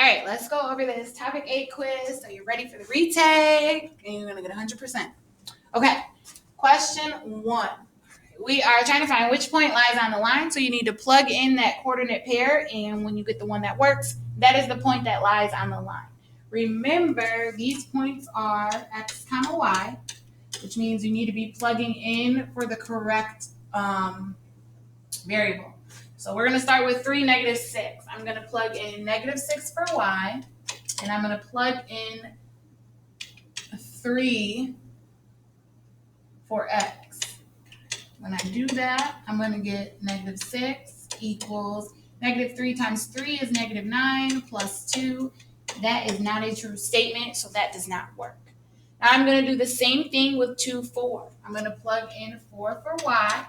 right, let's go over this topic 8 quiz. Are you ready for the retake? And you're going to get 100%. Okay, question 1. We are trying to find which point lies on the line, so you need to plug in that coordinate pair, and when you get the one that works, that is the point that lies on the line. Remember, these points are x comma y, which means you need to be plugging in for the correct variable. So we're going to start with 3, -6. I'm going to plug in -6 for y, and I'm going to plug in 3 for x. When I do that, I'm going to get -6 equals -3 times 3 is -9 plus 2. That is not a true statement, so that does not work. Now I'm going to do the same thing with 2, 4. I'm going to plug in 4 for y,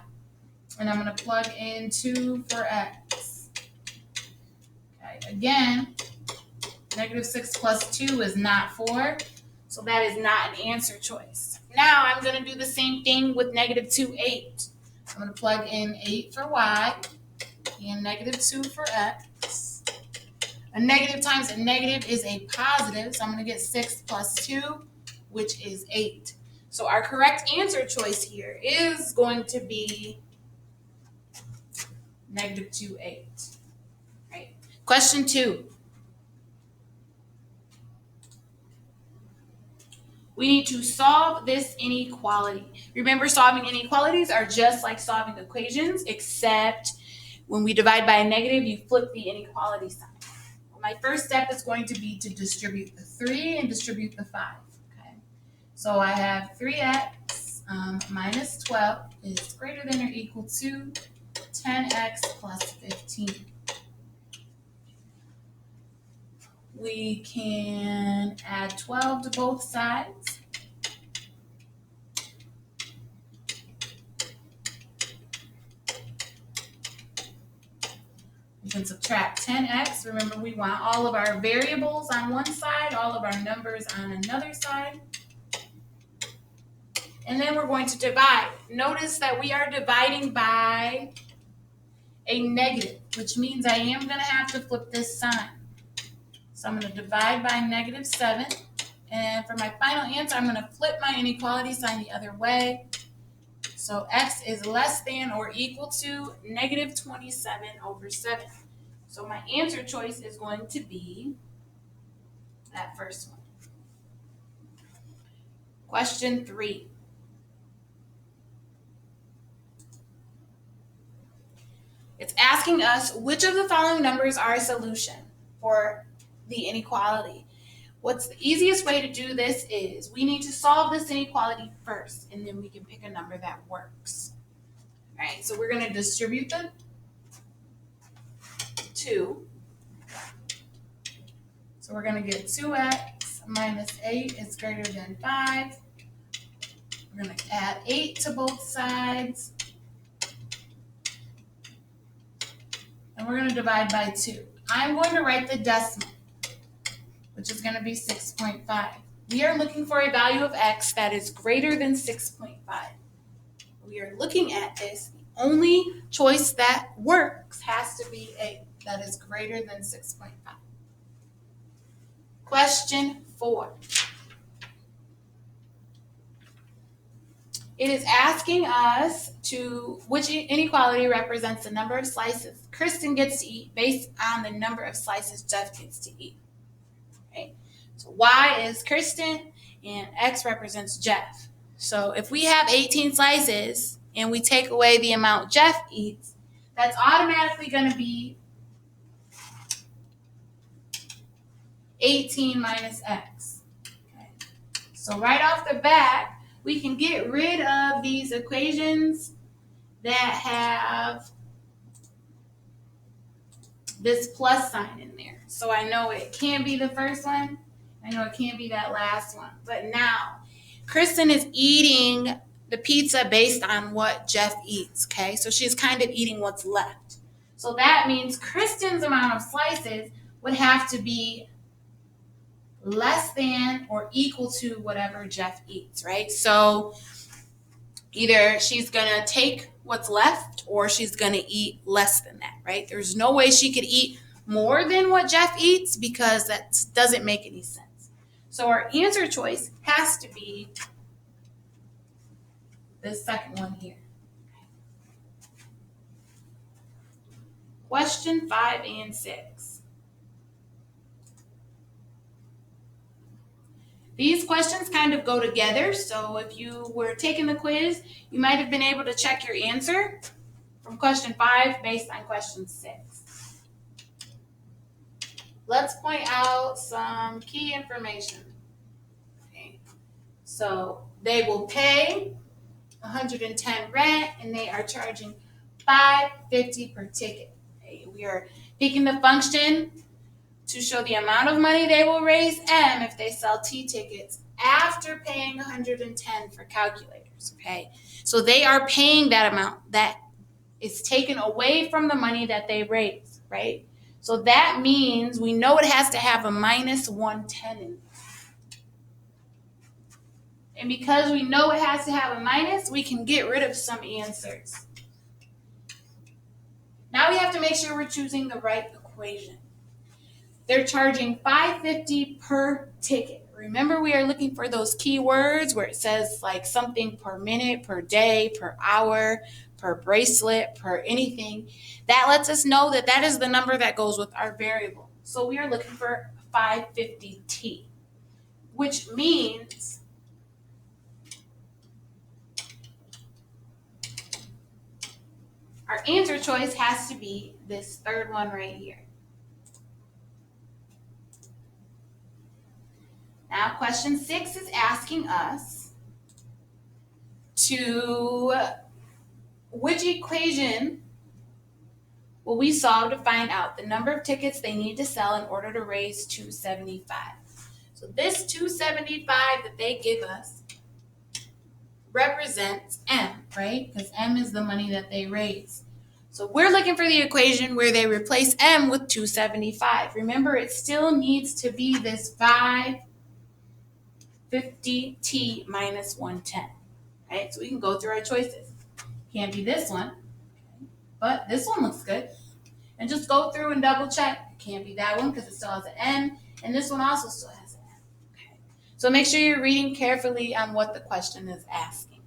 and I'm going to plug in 2 for x. Okay, again, -6 plus 2 is not 4, so that is not an answer choice. Now I'm going to do the same thing with -2, 8. I'm going to plug in 8 for y and -2 for x. A negative times a negative is a positive, so I'm going to get 6 plus 2, which is 8. So our correct answer choice here is going to be -2, 8. Right. Question 2. We need to solve this inequality. Remember, solving inequalities are just like solving equations, except when we divide by a negative, you flip the inequality sign. Well, my first step is going to be to distribute the 3 and distribute the 5. Okay. So I have 3x minus 12 is greater than or equal to 10x plus 15. We can add 12 to both sides. We can subtract 10x. Remember, we want all of our variables on one side, all of our numbers on another side. And then we're going to divide. Notice that we are dividing by a negative, which means I am going to have to flip this sign. So I'm going to divide by -7. And for my final answer, I'm going to flip my inequality sign the other way. So x is less than or equal to -27/7. So my answer choice is going to be that first one. Question 3. It's asking us which of the following numbers are a solution for the inequality. What's the easiest way to do this is we need to solve this inequality first, and then we can pick a number that works. All right, so we're going to distribute the 2. So we're going to get 2x minus 8 is greater than 5. We're going to add 8 to both sides. And we're going to divide by 2. I'm going to write the decimal, which is going to be 6.5. We are looking for a value of x that is greater than 6.5. We are looking at this. The only choice that works has to be a that is greater than 6.5. Question 4. It is asking us to which inequality represents the number of slices Kristen gets to eat based on the number of slices Jeff gets to eat. Okay. So y is Kristen and x represents Jeff. So if we have 18 slices and we take away the amount Jeff eats, that's automatically going to be 18 minus x. Okay. So right off the bat, we can get rid of these equations that have this plus sign in there. So I know it can't be the first one. I know it can't be that last one. But now, Kristen is eating the pizza based on what Jeff eats, okay? So she's kind of eating what's left. So that means Kristen's amount of slices would have to be less than or equal to whatever Jeff eats, right? So either she's going to take what's left or she's going to eat less than that, right? There's no way she could eat more than what Jeff eats because that doesn't make any sense. So our answer choice has to be this second one here. Question 5 and 6. These questions kind of go together, so if you were taking the quiz, you might have been able to check your answer from question 5 based on question 6. Let's point out some key information. Okay. So they will pay $110 rent, and they are charging $5.50 per ticket. Okay. We are picking the function to show the amount of money they will raise M if they sell T tickets after paying $110 for calculators. Okay, so they are paying that amount that is taken away from the money that they raise, right? So that means we know it has to have a minus 110 in it. And because we know it has to have a minus, we can get rid of some answers. Now we have to make sure we're choosing the right equation. They're charging $5.50 per ticket. Remember, we are looking for those keywords where it says like something per minute, per day, per hour, per bracelet, per anything. That lets us know that that is the number that goes with our variable. So we are looking for 550T, which means our answer choice has to be this third one right here. Now, question 6 is asking us which equation will we solve to find out the number of tickets they need to sell in order to raise $275. So this $275 that they give us represents M, right? Because M is the money that they raise. So we're looking for the equation where they replace M with $275. Remember, it still needs to be this 550T minus 110, right? So we can go through our choices. Can't be this one, but this one looks good. And just go through and double check. It can't be that one because it still has an N, and this one also still has an N. Okay. So make sure you're reading carefully on what the question is asking.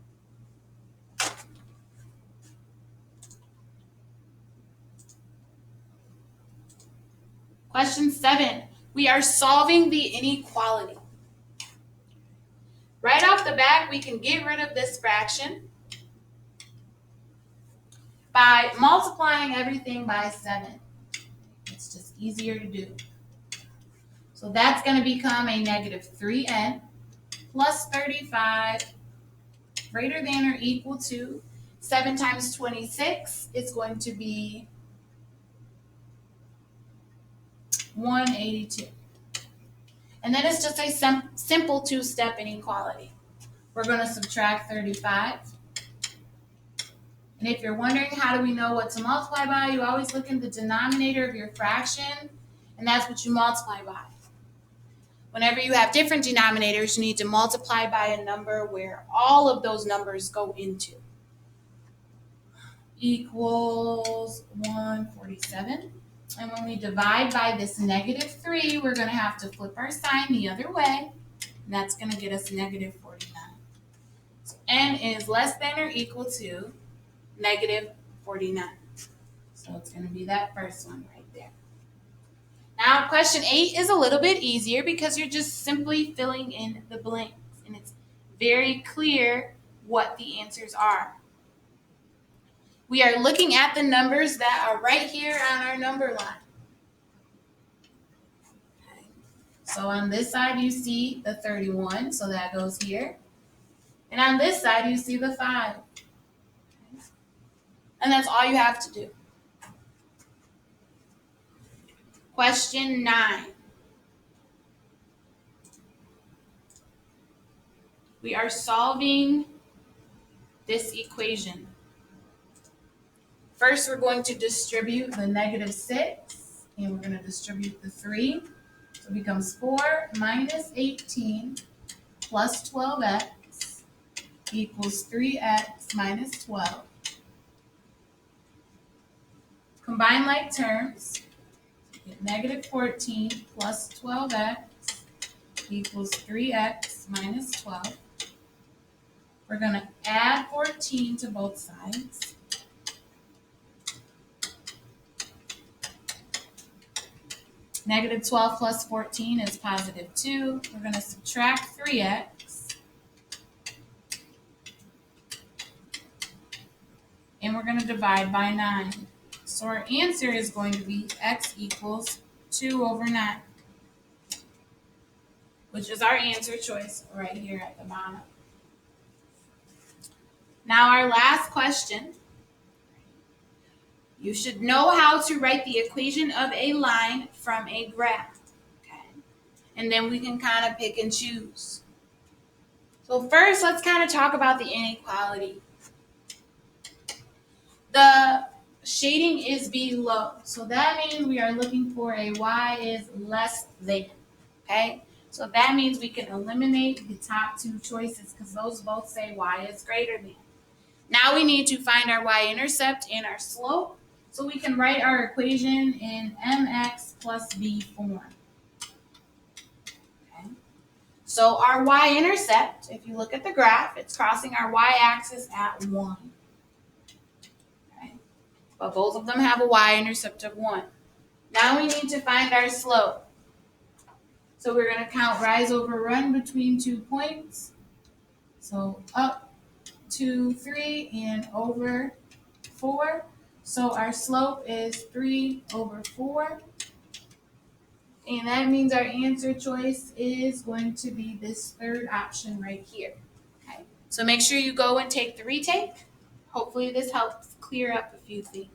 Question 7, we are solving the inequality. Right off the bat, we can get rid of this fraction by multiplying everything by 7. It's just easier to do. So that's going to become a negative 3n plus 35 greater than or equal to 7 times 26 is going to be 182. And then it's just a simple two-step inequality. We're going to subtract 35. And if you're wondering how do we know what to multiply by, you always look in the denominator of your fraction, and that's what you multiply by. Whenever you have different denominators, you need to multiply by a number where all of those numbers go into. Equals 147. And when we divide by this negative 3, we're going to have to flip our sign the other way. And that's going to get us negative 49. So n is less than or equal to negative 49. So it's going to be that first one right there. Now, question 8 is a little bit easier because you're just simply filling in the blanks. And it's very clear what the answers are. We are looking at the numbers that are right here on our number line. Okay. So on this side, you see the 31, so that goes here. And on this side, you see the 5. Okay. And that's all you have to do. Question 9. We are solving this equation. First, we're going to distribute the negative 6, and we're going to distribute the 3. So it becomes 4 minus 18 plus 12x equals 3x minus 12. Combine like terms. Negative 14 plus 12x equals 3x minus 12. We're going to add 14 to both sides. Negative 12 plus 14 is positive 2. We're going to subtract 3x. And we're going to divide by 9. So our answer is going to be x equals 2 over 9, which is our answer choice right here at the bottom. Now our last question. You should know how to write the equation of a line from a graph. Okay? And then we can kind of pick and choose. So first, let's kind of talk about the inequality. The shading is below. So that means we are looking for a y is less than. Okay? So that means we can eliminate the top two choices because those both say y is greater than. Now we need to find our y-intercept and our slope. So we can write our equation in mx plus b form. Okay. So our y-intercept, if you look at the graph, it's crossing our y-axis at 1. Okay. But both of them have a y-intercept of 1. Now we need to find our slope. So we're going to count rise over run between 2 points. So up 2, 3, and over 4. So our slope is 3 over 4. And that means our answer choice is going to be this third option right here. Okay. So make sure you go and take the retake. Hopefully this helps clear up a few things.